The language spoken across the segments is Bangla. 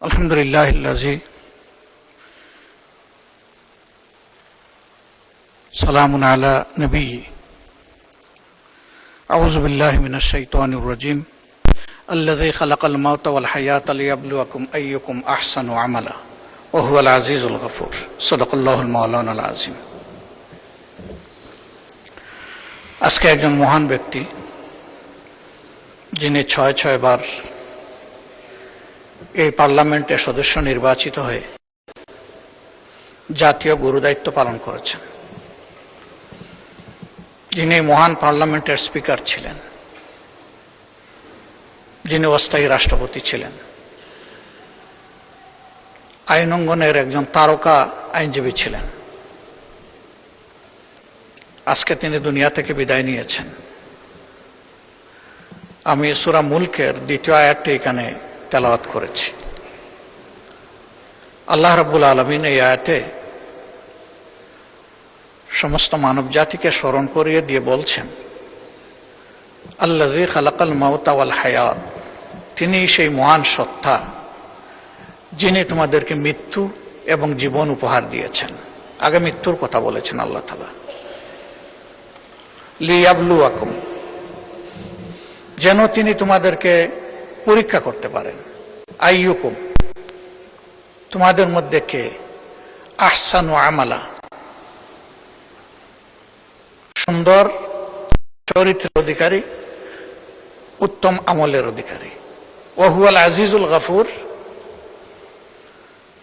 আলহামদুলিল্লাহিল্লাযী সালামুন আলা নবিয়্যি আউযু বিল্লাহি মিনাশ শাইতানির রাজীম আল্লাযী খালাকাল মাউতা ওয়াল হায়াতা লিয়াবলুয়াকুম আইয়ুকুম আহসানু আমালা ওয়া হুয়াল আজিজুল গফুর সাদাকাল্লাহুল মাওলানাল আযীম। আজকে একজন মহান ব্যক্তি যিনি ছয় বার এই পার্লামেন্টের সদস্য নির্বাচিত হয়ে জাতীয় গুরুদায়িত্ব পালন করেছেন, যিনি মহান পার্লামেন্টের স্পিকার ছিলেন, যিনি অস্থায়ী রাষ্ট্রপতি ছিলেন, আইন অঙ্গনের একজন তারকা আইনজীবী ছিলেন। আজকে তিনি দুনিয়া থেকে বিদায় নিয়েছেন। আমি সূরা মুলকের দ্বিতীয় আয়াতটি এখানে তেলাওয়াত করেছি। আল্লাহ রাব্বুল আলামিন এই আয়াতে সমস্ত মানব জাতিকে স্মরণ করিয়ে দিয়ে বলছেন, আল্লাযী খালাকাল মাউতা ওয়াল হায়াত, তিনি সেই মহান সত্তা যিনি তোমাদেরকে মৃত্যু এবং জীবন উপহার দিয়েছেন। আগে মৃত্যুর কথা বলেছেন আল্লাহ তাআলা, লিয়াবলুয়াকুম, যেন তিনি তোমাদেরকে পরীক্ষা করতে পারেন। আইয়ুকুম, তোমাদের মধ্যে কে আহসানু আমালা, সুন্দর চরিত্রের অধিকারী, উত্তম আমলের অধিকারী। ওয়া হুয়াল আজিজুল গফুর,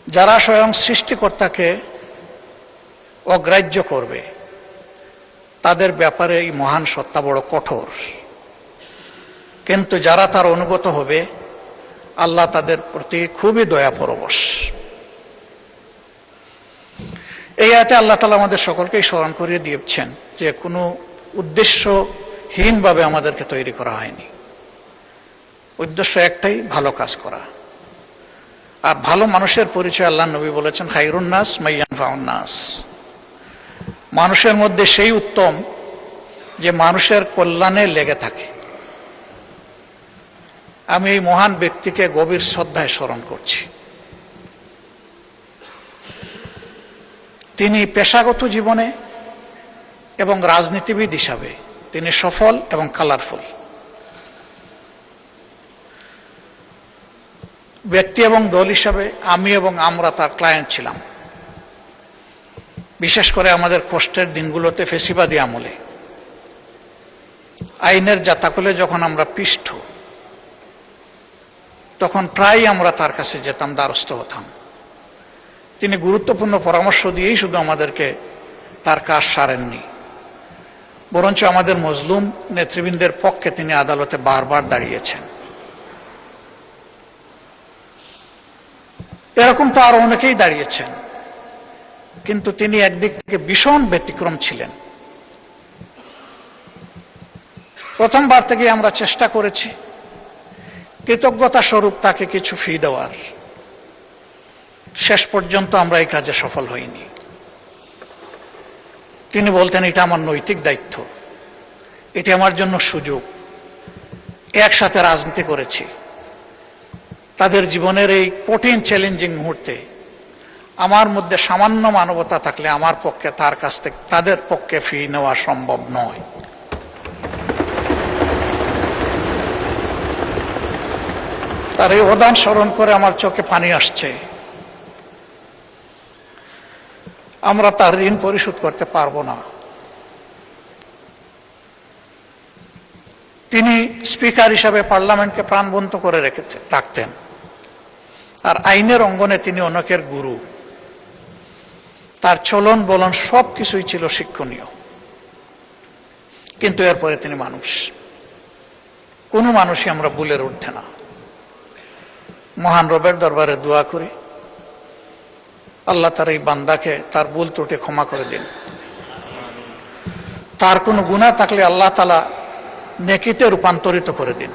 যারা স্বয়ং সৃষ্টিকর্তাকে অগ্রাহ্য করবে তাদের ব্যাপারে এই মহান সত্তা বড় কঠোর, কিন্তু যারা তার অনুগত হবে আল্লাহ তাদের প্রতি খুবই দয়াপরবশ। এই আয়াতে আল্লাহ তাআলা আমাদের সকলকেই স্মরণ করিয়ে দিয়েছেন যে কোনো উদ্দেশ্যহীনভাবে আমাদেরকে তৈরি করা হয়নি। উদ্দেশ্য একটাই, ভালো কাজ করা। আর ভালো মানুষের পরিচয় আল্লাহ নবী বলেছেন, খায়রুন নাস মাইয়ানফাউন নাস, মানুষের মধ্যে সেই উত্তম যে মানুষের কল্যাণে লেগে থাকে। আমি এই মহান ব্যক্তিকে গভীর শ্রদ্ধায় স্মরণ করছি। তিনি পেশাগত জীবনে এবং রাজনীতিবিদ হিসাবে তিনি সফল এবং কালারফুল। ব্যক্তি এবং দল হিসাবে আমি এবং আমরা তার ক্লায়েন্ট ছিলাম, বিশেষ করে আমাদের কষ্টের দিনগুলোতে ফেসিবাদী আমলে আইনের জাতাকলে যখন আমরা পিষ্ট, তখন প্রায় আমরা তার কাছে যেতাম, দ্বারস্থ হতাম। তিনি গুরুত্বপূর্ণ পরামর্শ দিয়েই শুধু আমাদেরকে তার কাজ সারেননি, বরঞ্চ আমাদের মজলুম নেতৃবৃন্দের পক্ষে তিনি আদালতে বারবার দাঁড়িয়েছেন। এরকম তো আরো অনেকেই দাঁড়িয়েছেন, কিন্তু তিনি একদিক থেকে ভীষণ ব্যতিক্রম ছিলেন। প্রথমবার থেকে আমরা চেষ্টা করেছি কৃতজ্ঞতা স্বরূপ তাকে কিছু ফি দেওয়ার, শেষ পর্যন্ত আমরা এই কাজে সফল হইনি। তিনি বলতেন, এটা আমার নৈতিক দায়িত্ব, এটি আমার জন্য সুযোগ। একসাথে রাজনীতি করেছি, তাদের জীবনের এই কঠিন চ্যালেঞ্জিং মুহূর্তে আমার মধ্যে সামান্য মানবতা থাকলে আমার পক্ষে তার কাছ থেকে তাদের পক্ষে ফি নেওয়া সম্ভব নয়। তার এই অবদান স্মরণ করে আমার চোখে পানি আসছে। আমরা তার ঋণ পরিশোধ করতে পারবো না। তিনি স্পিকার হিসাবে পার্লামেন্টকে প্রাণবন্ত করে রাখতেন, আর আইনের অঙ্গনে তিনি অনেকের গুরু। তার চলন বলন সব কিছুই ছিল শিক্ষণীয়। কিন্তু এরপরে তিনি মানুষ, কোনো মানুষই আমরা ভুলের ঊর্ধ্বে না। মহান রবের দরবারে দোয়া করি, আল্লাহ তার এই বান্দাকে তার ভুল ত্রুটি ক্ষমা করে দিন। তার কোনো গুনাহ থাকলে আল্লাহ তাআলা নেকিতে রূপান্তরিত করে দিন,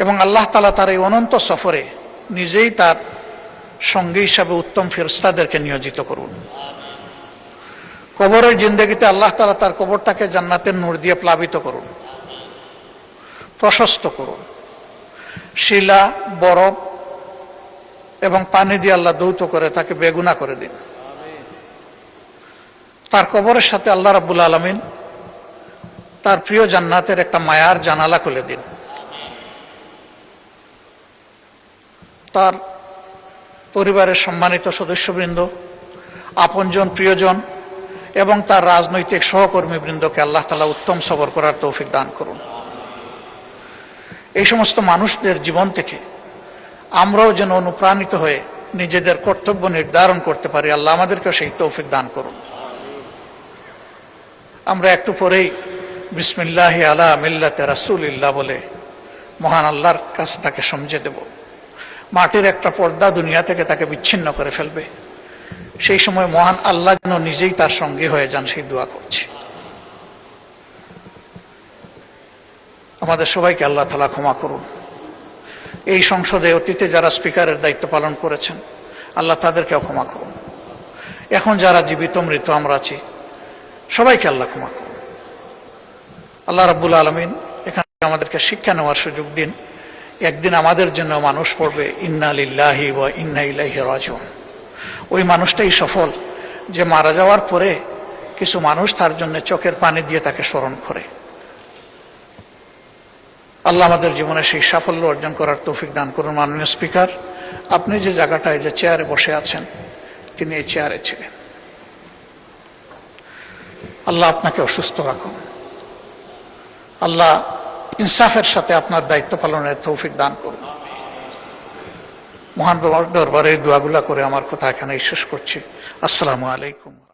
এবং আল্লাহ তাআলা তার এই অনন্ত সফরে নিজেই তার সঙ্গী হিসাবে উত্তম ফেরেশতাদেরকে নিয়োজিত করুন। কবরের জিন্দেগিতে আল্লাহ তাআলা তার কবরটাকে জান্নাতের নূর দিয়ে প্লাবিত করুন, প্রশস্ত করুন। শিলা, বরফ এবং পানি দিয়ে আল্লাহ দৌত করে তাকে বেগুনা করে দিন। তার কবরের সাথে আল্লাহ রাব্বুল আলামিন তার প্রিয় জান্নাতের একটা মায়ার জানালা খুলে দিন। তার পরিবারের সম্মানিত সদস্যবৃন্দ, আপনজন, প্রিয়জন এবং তার রাজনৈতিক সহকর্মীবৃন্দকে আল্লাহ তাআলা উত্তম সবর করার তৌফিক দান করুন। এই সমস্ত মানুষদের জীবন থেকে আমরাও যেন অনুপ্রাণিত হয়ে নিজেদের কর্তব্য নির্ধারণ করতে পারি, আল্লাহ আমাদেরকেও সেই তৌফিক দান করুন। আমরা একটু পরেই বিসমিল্লাহি আলা মিল্লাতে রাসূলিল্লাহ বলে মহান আল্লাহর কাছে তাকে সমঝে দেব। মাটির একটা পর্দা দুনিয়া থেকে তাকে বিচ্ছিন্ন করে ফেলবে। সেই সময় মহান আল্লাহ যেন নিজেই তার সঙ্গী হয়ে যান, সেই দোয়া করছি। আমাদের সবাইকে আল্লাহ তাআলা ক্ষমা করুন। এই সংসদে অতীতে যারা স্পিকারের দায়িত্ব পালন করেছেন, আল্লাহ তাদেরকেও ক্ষমা করুন। এখন যারা জীবিত মৃত আমরা আছি, সবাইকে আল্লাহ ক্ষমা করুন। আল্লাহ রাব্বুল আলামিন এখানে আমাদেরকে শিক্ষা নেওয়ার সুযোগ দিন। একদিন আমাদের জন্য মানুষ পড়বে ইন্না লিল্লাহি ওয়া ইন্না ইলাইহি রাজিউন। ওই মানুষটাই সফল যে মারা যাওয়ার পরে কিছু মানুষ তার জন্য চোখের পানি দিয়ে তাকে স্মরণ করে। আল্লাহ আমাদের জীবনে সেই সাফল্য অর্জন করার তৌফিক দান করুন। মাননীয় স্পিকার, আপনি যে জায়গাটায় যে চেয়ারে বসে আছেন, তিনি এই চেয়ারে ছিলেন। আল্লাহ আপনাকে অসুস্থ রাখুন। আল্লাহ ইনসাফের সাথে আপনার দায়িত্ব পালনের তৌফিক দান করুন। মহান দরবারে দোয়াগুলা করে আমার কথা এখানেই শেষ করছি। আসসালামু আলাইকুম।